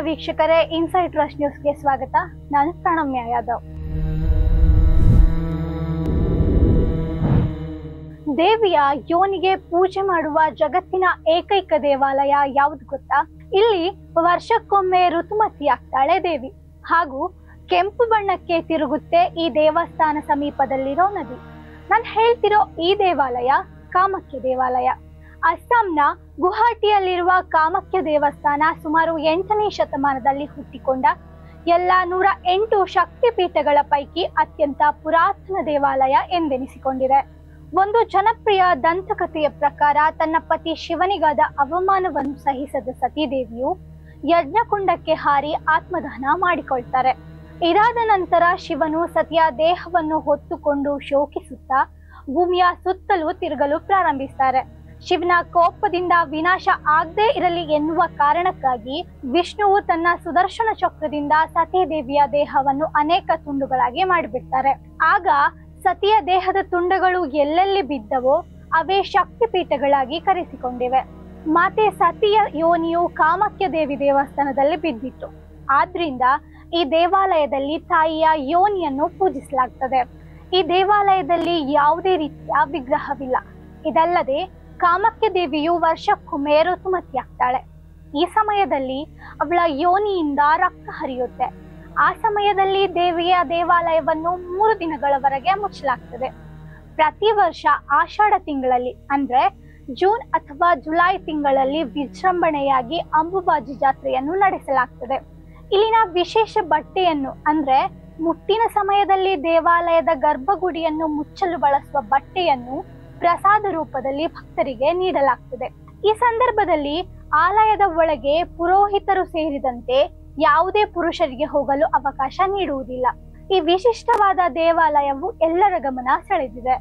ವೀಕ್ಷಕರೇ, insight rush ನ್ಯೂಸ್ಗೆ ಸ್ವಾಗತ. ನಾನು ಪ್ರಣಮ್ಯ ಯಾದವ್. ದೇವಿಯ ಯೋನಿಗೆ ಪೂಜೆ ಮಾಡುವ ಜಗತ್ತಿನ ಏಕೈಕ ದೇವಾಲಯ ಯಾವುದು ಗೊತ್ತಾ? ಇಲ್ಲಿ ವರ್ಷಕ್ಕೊಮ್ಮೆ ಋತುಮತಿ ಆಗ್ತಾಳೆ ದೇವಿ, ಹಾಗೂ ಕೆಂಪು ಬಣ್ಣಕ್ಕೆ ತಿರುಗುತ್ತೆ ಈ ದೇವಸ್ಥಾನ ಸಮೀಪದಲ್ಲಿರೋ ನದಿ. ನಾನು ಹೇಳ್ತಿರೋ ಈ ದೇವಾಲಯ ಕಾಮಾಖ್ಯ ದೇವಾಲಯ. ಅಸ್ಸಾಂನ ಗುವಾಹಟಿಯಲ್ಲಿರುವ ಕಾಮಾಖ್ಯ ದೇವಸ್ಥಾನ ಸುಮಾರು 8ನೇ ಶತಮಾನದಲ್ಲಿ ಹುಟ್ಟಿಕೊಂಡ ಎಲ್ಲ 108 ಶಕ್ತಿ ಪೀಠಗಳ ಪೈಕಿ ಅತ್ಯಂತ ಪುರಾತನ ದೇವಾಲಯ ಎಂದೆನಿಸಿಕೊಂಡಿದೆ. ಒಂದು ಜನಪ್ರಿಯ ದಂತಕಥೆಯ ಪ್ರಕಾರ ತನ್ನ ಪತಿ ಶಿವನಿಗಾದ ಅವಮಾನವನ್ನು ಸಹಿಸದ ಸತೀದೇವಿಯು ಯಜ್ಞಕುಂಡಕ್ಕೆ ಹಾರಿ ಆತ್ಮದಹನ ಮಾಡಿಕೊಳ್ತಾರೆ. ಇದಾದ ನಂತರ ಶಿವನು ಸತಿಯ ದೇಹವನ್ನು ಹೊತ್ತುಕೊಂಡು ಶೋಕಿಸುತ್ತಾ ಭೂಮಿಯ ಸುತ್ತಲೂ ತಿರುಗಲು ಪ್ರಾರಂಭಿಸ್ತಾರೆ. ಶಿವನ ಕೋಪದಿಂದ ವಿನಾಶ ಆಗದೆ ಇರಲಿ ಎನ್ನುವ ಕಾರಣಕ್ಕಾಗಿ ವಿಷ್ಣುವು ತನ್ನ ಸುದರ್ಶನ ಚಕ್ರದಿಂದ ಸತೀದೇವಿಯ ದೇಹವನ್ನು ಅನೇಕ ತುಂಡುಗಳಾಗಿ ಮಾಡಿಬಿಡ್ತಾರೆ. ಆಗ ಸತಿಯ ದೇಹದ ತುಂಡುಗಳು ಎಲ್ಲೆಲ್ಲಿ ಬಿದ್ದವೋ ಅವೇ ಶಕ್ತಿ ಪೀಠಗಳಾಗಿ ಕರೆಸಿಕೊಂಡಿವೆ. ಮಾತೆ ಸತಿಯ ಯೋನಿಯು ಕಾಮಾಖ್ಯ ದೇವಿ ದೇವಸ್ಥಾನದಲ್ಲಿ ಬಿದ್ದಿತ್ತು. ಆದ್ರಿಂದ ಈ ದೇವಾಲಯದಲ್ಲಿ ತಾಯಿಯ ಯೋನಿಯನ್ನು ಪೂಜಿಸಲಾಗ್ತದೆ. ಈ ದೇವಾಲಯದಲ್ಲಿ ಯಾವುದೇ ರೀತಿಯ ವಿಗ್ರಹವಿಲ್ಲ. ಇದಲ್ಲದೆ ಕಾಮಾಖ್ಯ ದೇವಿಯು ವರ್ಷಕ್ಕೊಮ್ಮೆ ಋತುಮತಿಯಾಗ್ತಾಳೆ. ಈ ಸಮಯದಲ್ಲಿ ಅವಳ ಯೋನಿಯಿಂದ ರಕ್ತ ಹರಿಯುತ್ತೆ. ಆ ಸಮಯದಲ್ಲಿ ದೇವಿಯ ದೇವಾಲಯವನ್ನು 3 ದಿನಗಳವರೆಗೆ ಮುಚ್ಚಲಾಗ್ತದೆ. ಪ್ರತಿ ವರ್ಷ ಆಷಾಢ ತಿಂಗಳಲ್ಲಿ ಅಂದ್ರೆ ಜೂನ್ ಅಥವಾ ಜುಲೈ ತಿಂಗಳಲ್ಲಿ ವಿಜೃಂಭಣೆಯಾಗಿ ಅಂಬುಬಾಜಿ ಜಾತ್ರೆಯನ್ನು ನಡೆಸಲಾಗ್ತದೆ. ಇಲ್ಲಿನ ವಿಶೇಷ ಬಟ್ಟೆಯನ್ನು ಅಂದ್ರೆ ಮುಟ್ಟಿನ ಸಮಯದಲ್ಲಿ ದೇವಾಲಯದ ಗರ್ಭಗುಡಿಯನ್ನು ಮುಚ್ಚಲು ಬಳಸುವ ಬಟ್ಟೆಯನ್ನು ಪ್ರಸಾದ ರೂಪದಲ್ಲಿ ಭಕ್ತರಿಗೆ ನೀಡಲಾಗ್ತದೆ. ಈ ಸಂದರ್ಭದಲ್ಲಿ ಆಲಯದ ಒಳಗೆ ಪುರೋಹಿತರು ಸೇರಿದಂತೆ ಯಾವುದೇ ಪುರುಷರಿಗೆ ಹೋಗಲು ಅವಕಾಶ ನೀಡುವುದಿಲ್ಲ. ಈ ವಿಶಿಷ್ಟವಾದ ದೇವಾಲಯವು ಎಲ್ಲರ ಗಮನ ಸೆಳೆದಿದೆ.